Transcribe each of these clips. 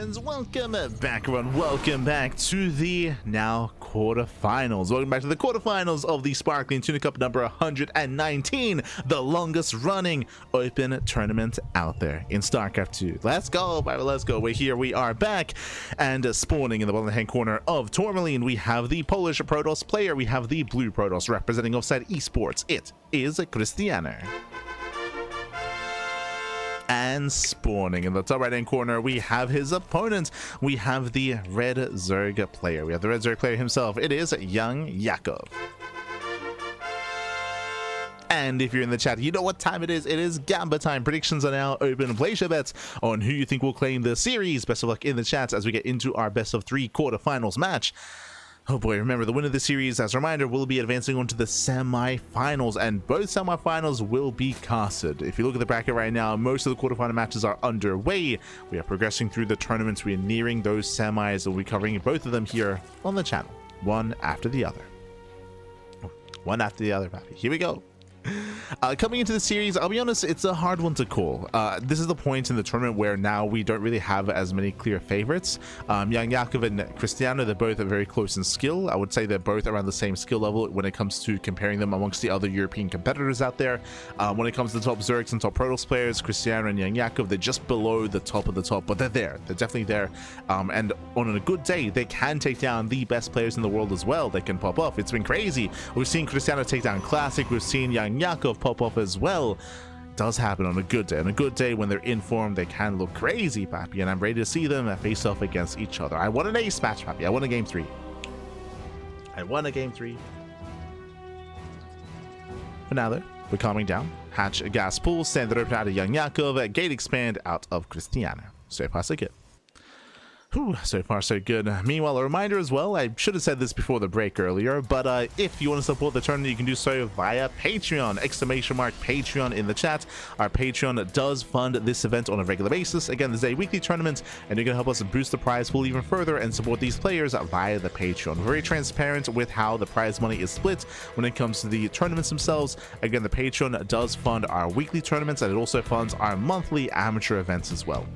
friends, welcome back everyone, welcome back to the now quarterfinals. Welcome back to the quarterfinals of the Sparkling Tuna Cup number 119, the longest running open tournament out there in StarCraft 2. Let's go, Bible, let's go. We're here, we are back, and spawning in the bottom hand corner of Tourmaline, we have the Polish Protoss player, we have the blue Protoss representing Offside Esports. It is Krystianer. And spawning in the top right hand corner, we have his opponent. We have the red Zerg player. We have the red Zerg player himself. It is YoungYakov. And if you're in the chat, you know what time it is. It is Gamba time. Predictions are now open. Place your bets on who you think will claim the series. Best of luck in the chats as we get into our best of 3 quarterfinals match. Oh boy, remember, the winner of the series, as a reminder, will be advancing on to the semi-finals, and both semi-finals will be casted. If you look at the bracket right now, most of the quarterfinal matches are underway. We are progressing through the tournaments. We are nearing those semis, and we'll be covering both of them here on the channel, one after the other. One after the other, Pappy. Here we go. Coming into the series, I'll be honest, it's a hard one to call. This is the point in the tournament where now we don't really have as many clear favorites. YoungYakov and Krystianer, they're both very close in skill. I would say they're both around the same skill level when it comes to comparing them amongst the other European competitors out there. When it comes to the top Zergs and top Protoss players, Krystianer and YoungYakov, they're just below the top of the top, but they're there. They're definitely there. And on a good day, they can take down the best players in the world as well. They can pop off. It's been crazy. We've seen Krystianer take down Classic. We've seen YoungYakov pop off as well. It does happen on a good day. On a good day, when they're in form, they can look crazy, Pappy, and I'm ready to see them face off against each other. I want an ace match, Pappy. I want a game 3. I want a game 3. For now, though, we're calming down. Hatch a gas pool, send it open out of YoungYakov, gate expand out of Krystianer. So far, so good. Whew, so far so good. Meanwhile, a reminder as well, I should have said this before the break earlier, but if you want to support the tournament, you can do so via Patreon, !Patreon in the chat. Our Patreon does fund this event on a regular basis. Again, there's a weekly tournament, and you can help us boost the prize pool even further and support these players via the Patreon. We're very transparent with how the prize money is split when it comes to the tournaments themselves. Again, the Patreon does fund our weekly tournaments, and it also funds our monthly amateur events as well.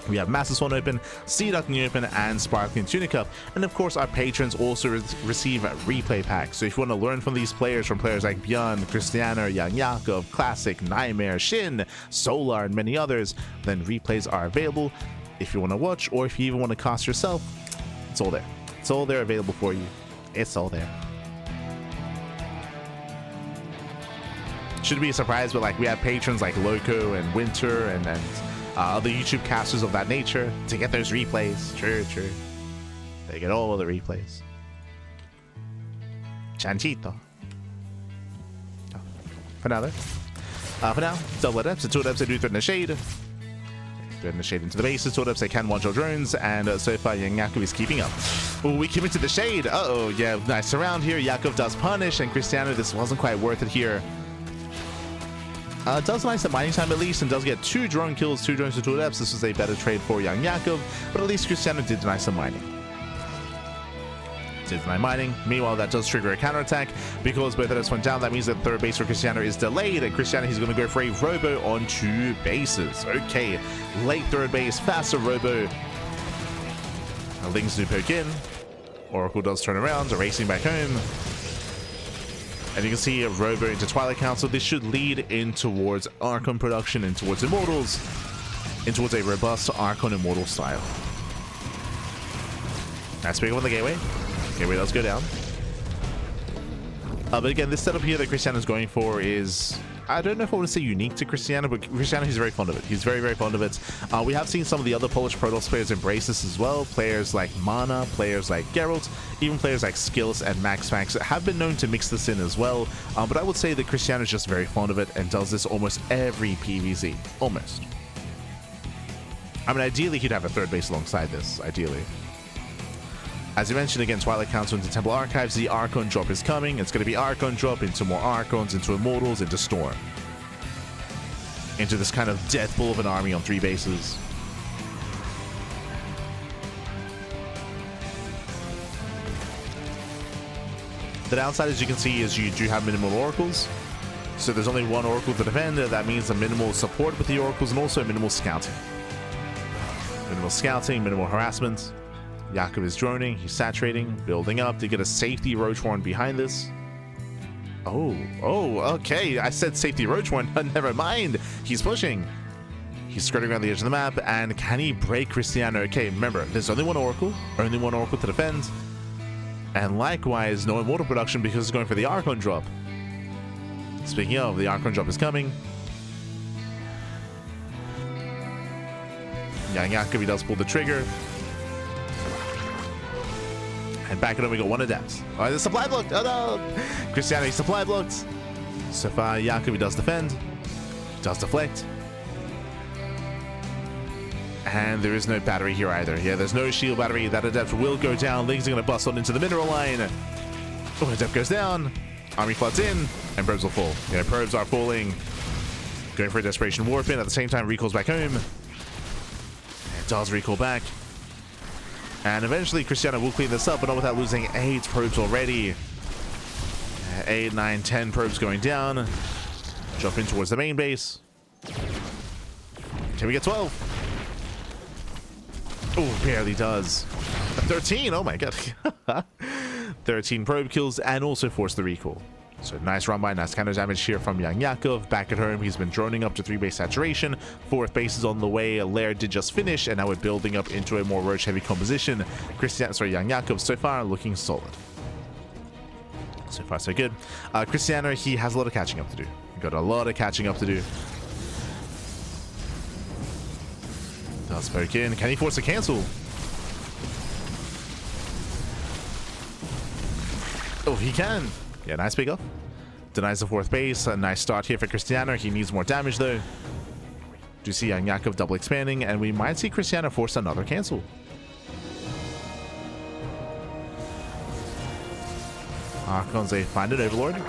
We have Master Swan Open, Sea Ducklings Open, and Sparkling Tuna Cup. And of course, our patrons also receive replay packs. So if you want to learn from these players, from players like Björn, Krystianer, YoungYakov, Classic, Nightmare, Shin, Solar, and many others, then replays are available. If you want to watch, or if you even want to cast yourself, it's all there. It's all there available for you. It's all there. Shouldn't be a surprise, but like we have patrons like Loco and Winter and other YouTube casters of that nature to get those replays. True. They get all of the replays. Chanchito. For now, double adepts. The 2 adepts, they do threaten the shade. Threaten the shade into the bases. 2 adepts, they can one-shot drones, and so far YoungYakov is keeping up. Oh, we commit to the shade. Uh-oh, yeah, nice surround here. Yakov does punish, and Krystianer, this wasn't quite worth it here. Does nice at mining time at least, and does get 2 drone kills, 2 drones to 2 adepts. This was a better trade for YoungYakov, but at least Krystianer did deny some mining. Did deny mining. Meanwhile, that does trigger a counterattack because both adepts went down. That means that third base for Krystianer is delayed, and Krystianer, he's going to go for a robo on 2 bases. Okay, late third base, faster robo. Lings do poke in. Oracle does turn around, racing back home. And you can see a robo into Twilight Council. This should lead in towards Archon production, in towards Immortals, in towards a robust Archon Immortal style. Nice big one, the Gateway. Gateway does go down. But again, this setup here that Krystianer is going for is, I don't know if I want to say unique to Krystianer, but Krystianer, he's very fond of it. He's very fond of it. We have seen some of the other Polish Protoss players embrace this as well. Players like Mana, players like Geralt, even players like Skills and MaxFax have been known to mix this in as well. But I would say that Krystianer is just very fond of it and does this almost every PvZ. Almost. I mean, ideally, he'd have a third base alongside this, ideally. As you mentioned, again, Twilight Council into Temple Archives, the Archon drop is coming. It's going to be Archon drop into more Archons, into Immortals, into Storm. Into this kind of death bull of an army on 3 bases. The downside, as you can see, is you do have minimal Oracles. So there's only 1 Oracle to defend. That means a minimal support with the Oracles and also minimal scouting. Minimal scouting, minimal harassment. Yakov is droning, he's saturating, building up to get a safety Roach Horn behind this. Oh, okay. I said safety Roach Horn, never mind. He's pushing. He's skirting around the edge of the map, and can he break Krystianer? Okay, remember, there's only one Oracle to defend. And likewise, no immortal production because it's going for the Archon drop. Speaking of, the Archon drop is coming. YoungYakov, he does pull the trigger. And back at him, we got one Adept. Oh, the supply blocked. Oh no! Krystianer, he supply blocked. So far, Yakov, he does defend. Does deflect. And there is no battery here either. Yeah, there's no shield battery. That Adept will go down. Lings are going to bust on into the mineral line. Oh, Adept goes down. Army floods in. And probes will fall. Yeah, probes are falling. Going for a Desperation Warp in. At the same time, recalls back home. It does recall back. And eventually, Krystianer will clean this up, but not without losing 8 probes already. 8, 9, 10 probes going down. Jump in towards the main base. Can we get 12? Oh, barely does. 13, oh my god. 13 probe kills and also force the recall. So nice run by, nice counter damage here from YoungYakov. Back at home, he's been droning up to 3 base saturation. 4th base is on the way. Lair did just finish, and now we're building up into a more roach heavy composition. YoungYakov so far looking solid. So far so good. Krystianer, he has a lot of catching up to do. Got a lot of catching up to do. Does poke in. Can he force a cancel? Oh, he can. Yeah, nice pick up. Denies the 4th base. A nice start here for Krystianer. He needs more damage though. Do see YoungYakov double expanding, and we might see Krystianer force another cancel. Archons, they find an Overlord.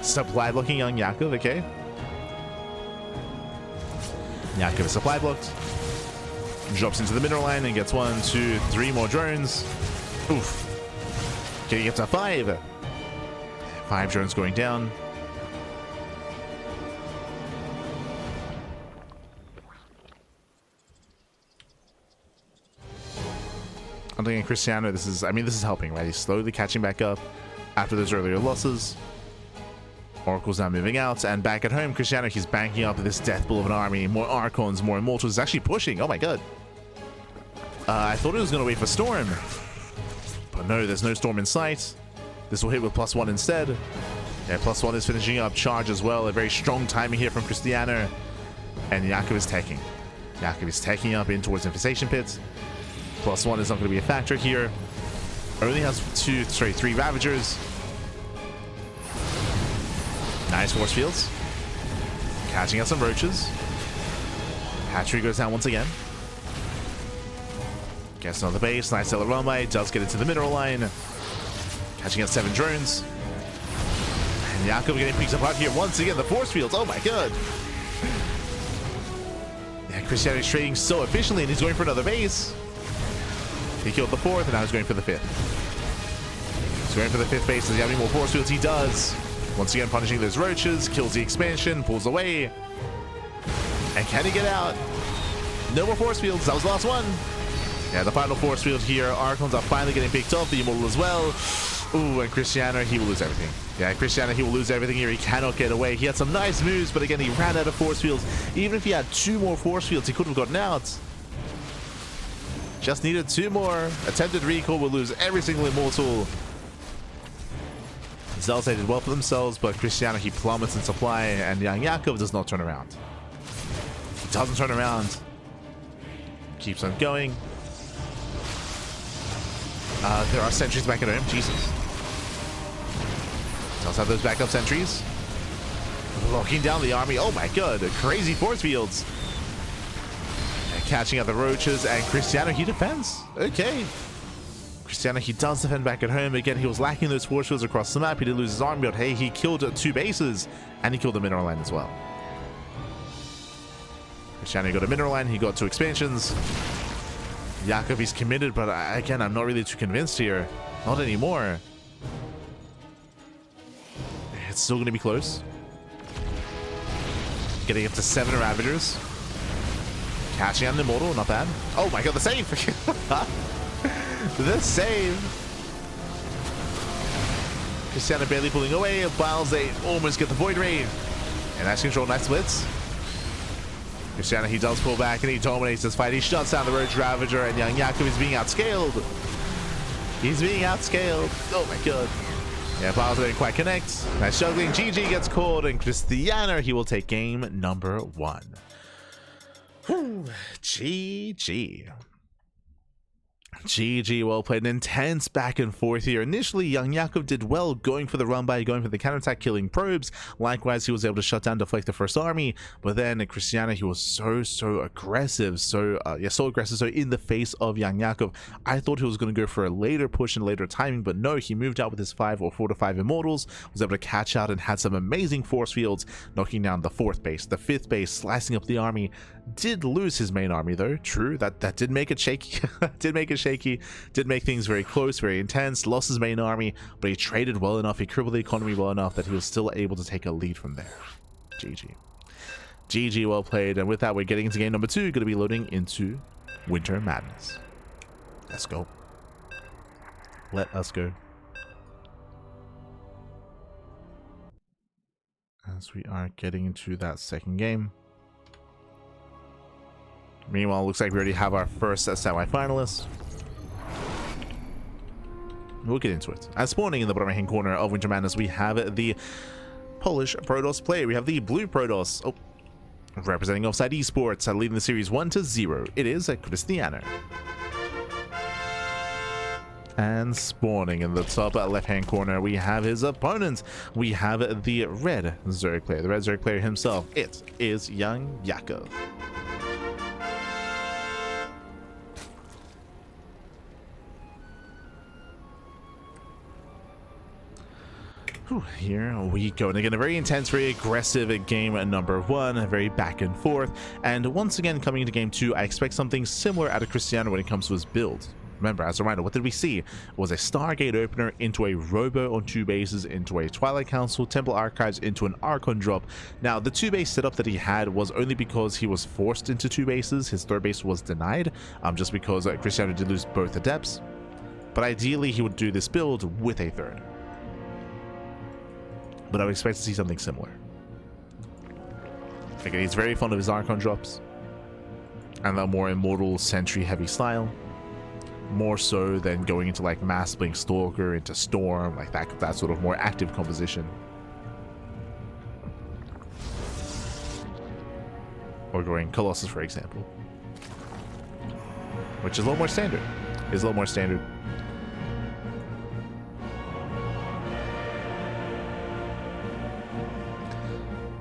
Supply blocking YoungYakov, okay. Yakov is supply blocked. Drops into the mineral line and gets 1, 2, 3 more drones. Oof. Getting up to 5. 5 drones going down. I'm thinking Krystianer, this is helping, right? He's slowly catching back up after those earlier losses. Oracle's now moving out, and back at home, Krystianer, he's banking up this death bull of an army. More Archons, more Immortals. He's actually pushing. Oh my god. I thought he was going to wait for Storm. But no, there's no Storm in sight. This will hit with +1 instead. Yeah, +1 is finishing up. Charge as well. A very strong timing here from Krystianer. And Yakov is taking. Yakov is taking up in towards Infestation Pit. +1 is not going to be a factor here. Only has 3 Ravagers. Nice force fields. Catching out some roaches. Hatchery goes down once again. Gets another base. Nice stellar runway. Does get into the mineral line. Catching out 7 drones. And Yakov getting picked apart here once again. The force fields. Oh my god. Yeah, Krystianer is trading so efficiently, and he's going for another base. He killed the 4th, and now he's going for the 5th. He's going for the 5th base. Does he have any more force fields? He does. Once again, punishing those roaches. Kills the expansion. Pulls away. And can he get out? No more force fields. That was the last one. Yeah, the final force field here. Archons are finally getting picked up. The Immortal as well. Ooh, and Krystianer, he will lose everything. Yeah, Krystianer, he will lose everything here. He cannot get away. He had some nice moves, but again, he ran out of force fields. Even if he had 2 more force fields, he could have gotten out. Just needed 2 more. Attempted recall will lose every single Immortal. Zealots, they did well for themselves, but Krystianer, he plummets in supply, and YoungYakov does not turn around. He doesn't turn around. Keeps on going. There are sentries back at home. Jesus. Does have those backup sentries. Locking down the army. Oh my god. Crazy force fields. And catching out the roaches. And Krystianer, he defends. Okay. Krystianer, he does defend back at home. Again, he was lacking those force fields across the map. He did lose his army, but hey, he killed 2 bases. And he killed the mineral line as well. Krystianer got a mineral line. He got 2 expansions. Yakov, he's committed, but again, I'm not really too convinced here. Not anymore. It's still going to be close. Getting up to 7 Ravagers. Catching out an Immortal, not bad. Oh my god, the save! The save! Krystianer barely pulling away. PvZ almost get the Void Ray. And that's control, nice blitz. Krystianer, he does pull back and he dominates this fight. He shuts down the Roach Ravager, and YoungYakov is being outscaled. He's being outscaled. Oh my god. Yeah, PvZ didn't quite connect. Nice juggling. GG gets called, and Krystianer, he will take game number 1. Whew. GG. GG, well played. An intense back and forth here. Initially, YoungYakov did well going for the run by, going for the counterattack, killing probes. Likewise, he was able to shut down, deflect the first army. But then Krystianer, he was so aggressive, so aggressive. So in the face of YoungYakov, I thought he was going to go for a later push and later timing, but no, he moved out with his 4 to 5 immortals, was able to catch out and had some amazing force fields, knocking down the 4th base, the 5th base, slicing up the army. Did lose his main army though. True, that did make it shaky. Did make things very close, very intense. Lost his main army, but he traded well enough, he crippled the economy well enough that he was still able to take a lead from there. GG, well played. And with that, we're getting into game number 2. Going to be loading into Winter Madness. Let's go. Let us go. As we are getting into that second game. Meanwhile, looks like we already have our first semi-finalists. We'll get into it. As spawning in the bottom right hand corner of Winter Madness, we have the Polish Protoss player. We have the blue Protoss. Oh, representing Offside Esports, leading the series 1-0. It is Krystianer. And spawning in the top left hand corner, we have his opponent. We have the red Zerg player. The red Zerg player himself. It is YoungYakov. Here we go, and again a very intense, very aggressive game number 1, very back and forth. And once again, coming into game 2, I expect something similar out of Krystianer when it comes to his build. Remember, as a reminder, what did we see? It was a Stargate opener into a Robo on 2 bases, into a Twilight Council, Temple Archives, into an Archon drop. Now, the 2 base setup that he had was only because he was forced into 2 bases. His 3rd base was denied, just because Krystianer did lose both Adepts. But ideally, he would do this build with a 3rd. But I would expect to see something similar. Again, he's very fond of his Archon drops. And the more Immortal Sentry heavy style. More so than going into like Mass Blink Stalker, into Storm, like that sort of more active composition. Or going Colossus, for example. Which is a little more standard.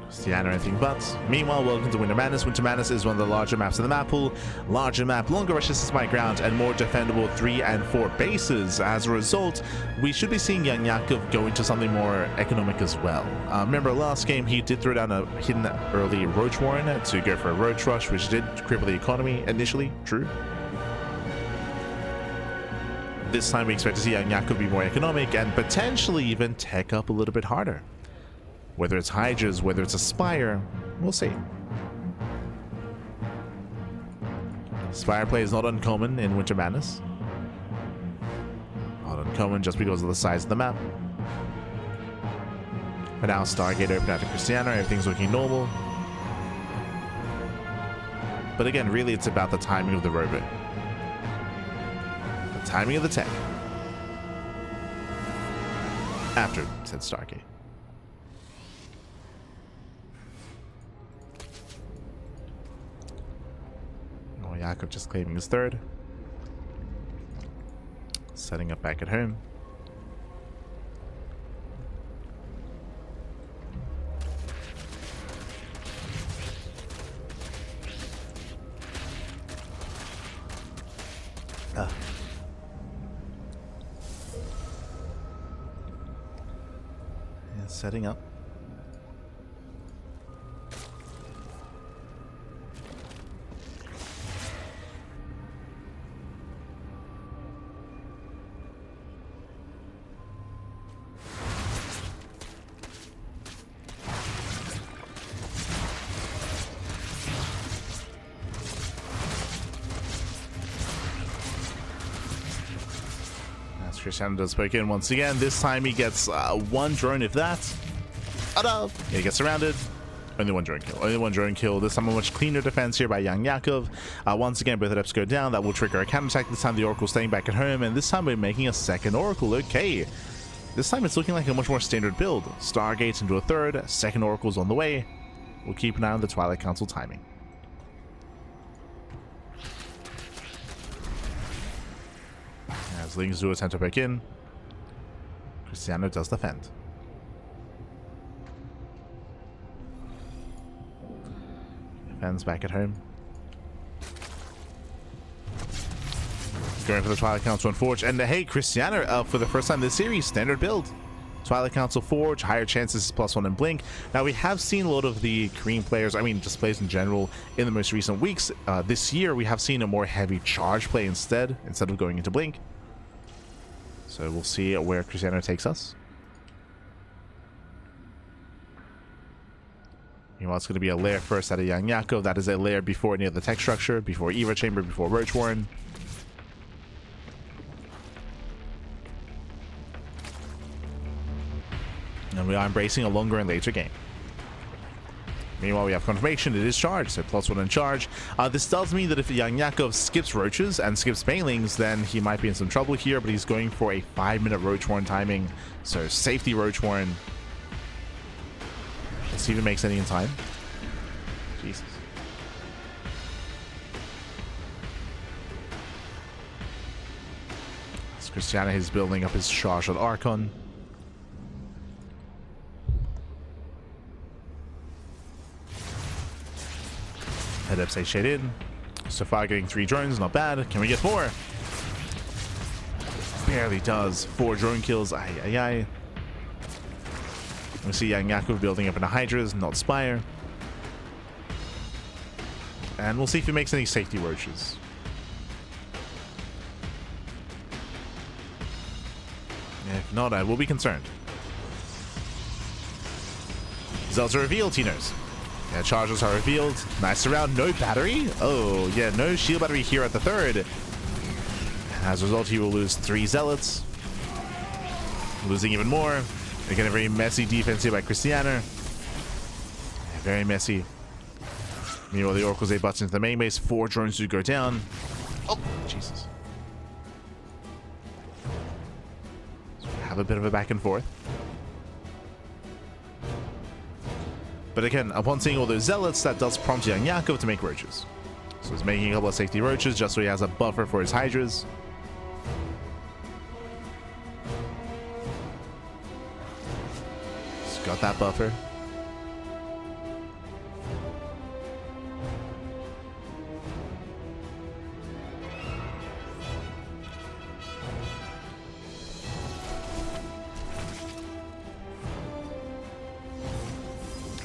Krystianer, anything but. Meanwhile, welcome to Winter Madness. Winter Madness is one of the larger maps in the map pool. Larger map, longer rushes to my ground, and more defendable 3 and 4 bases. As a result, we should be seeing YoungYakov go into something more economic as well. Remember last game, he did throw down a hidden early Roach Warren to go for a Roach Rush, which did cripple the economy initially, true. This time we expect to see YoungYakov be more economic and potentially even tech up a little bit harder. Whether it's Hydras, whether it's Aspire, we'll see. Spire play is not uncommon in Winter Madness. Not uncommon just because of the size of the map. But now Stargate open out to Krystianer, everything's looking normal. But again, really it's about the timing of the robot. The timing of the tech. After said Stargate. YoungYakov just claiming his 3rd. Setting up back at home. Yeah, setting up. Krystianer does poke in once again. This time he gets one drone, if that. Oh no! Yeah, he gets surrounded. Only one drone kill. Only one drone kill. This time a much cleaner defense here by YoungYakov. Once again, both adepts go down. That will trigger a counterattack. This time the Oracle staying back at home. And this time we're making a second Oracle. Okay. This time it's looking like a much more standard build. Stargates into a third. Second Oracle's on the way. We'll keep an eye on the Twilight Council timing. As Lings do attempt to break in. Krystianer does defend. Defends back at home. Going for the Twilight Council and Forge. And hey, Krystianer, for the first time this series, standard build. Twilight Council Forge, higher chances +1 in Blink. Now, we have seen a lot of the Korean players, I mean, just players in general, in the most recent weeks. This year, we have seen a more heavy charge play instead of going into Blink. So we'll see where Krystianer takes us. Meanwhile, it's going to be a lair first out of YoungYakov. That is a lair before any of the tech structure, before Eva Chamber, before Roach Warren. And we are embracing a longer and later game. Meanwhile, we have confirmation. It is charged, so +1 in charge. This does mean that if YoungYakov skips Roaches and skips Banelings, then he might be in some trouble here, but he's going for a 5-minute Roach Warren timing. So safety Roach Warren. Let's see if he makes any in time. Jesus. As Krystianer is building up his charge on Archon. Adepts say shade in. So far getting 3 drones, not bad. Can we get more? Barely does. 4 drone kills. Aye, aye, aye. We see YoungYakov building up in a Hydras, not Spire. And we'll see if he makes any safety roaches. If not, I will be concerned. Zelts are revealed, he knows. Yeah, charges are revealed. Nice surround. No battery? Oh, yeah, no shield battery here at the third. As a result, he will lose 3 Zealots. Losing even more. Again, a very messy defense here by Krystianer. Yeah, very messy. Meanwhile, the Oracle's a butts into the main base. 4 drones do go down. Oh, Jesus. So we have a bit of a back and forth. But again, upon seeing all those Zealots, that does prompt YoungYakov to make Roaches. So he's making a couple of safety Roaches just so he has a buffer for his Hydras. He's got that buffer.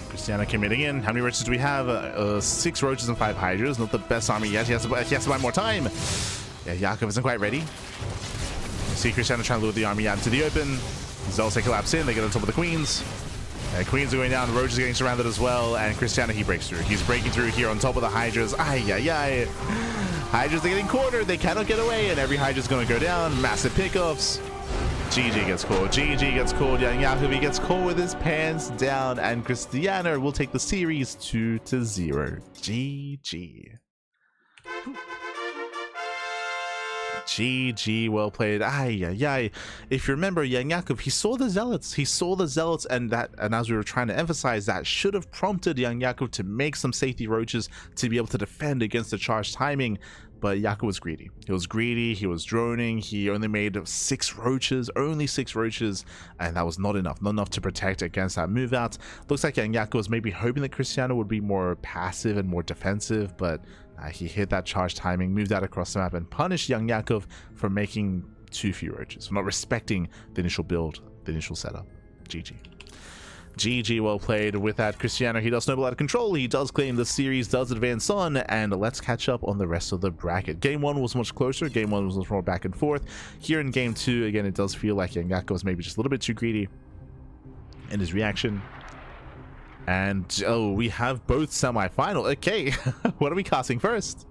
Krystianer committing in. How many roaches do we have? 6 roaches and 5 Hydras. Not the best army yet. He has to buy more time. Yeah, Yakov isn't quite ready. You see Krystianer trying to lure the army out into the open. Zelts collapse in. They get on top of the Queens. Queens are going down. Roach is getting surrounded as well. And Krystianer, he breaks through. He's breaking through here on top of the Hydras. Ay, ay, ay. Hydras are getting cornered. They cannot get away. And every Hydra's going to go down. Massive pickoffs. GG gets called. GG gets called. YoungYakov, he gets called with his pants down, and Krystianer will take the series 2-0. GG. GG, well played. Ay, ay, ay. If you remember, YoungYakov, he saw the Zealots. He saw the Zealots, and as we were trying to emphasize, that should have prompted YoungYakov to make some safety roaches to be able to defend against the charge timing. But Yakov was greedy. He was greedy. He was droning. He only made 6 roaches, only 6 roaches, and that was not enough. Not enough to protect against that move out. Looks like YoungYakov was maybe hoping that Krystianer would be more passive and more defensive, but he hit that charge timing, moved out across the map, and punished YoungYakov for making too few roaches, for not respecting the initial build, the initial setup. GG. GG, well played. With that, Krystianer, he does snowball out of control. He does claim the series, does advance on, and let's catch up on the rest of the bracket. Game 1 was much closer. Game 1 was much more back and forth. Here in Game 2, again, it does feel like YoungYakov was maybe just a little bit too greedy in his reaction. And, oh, we have both semi-final. Okay, what are we casting first?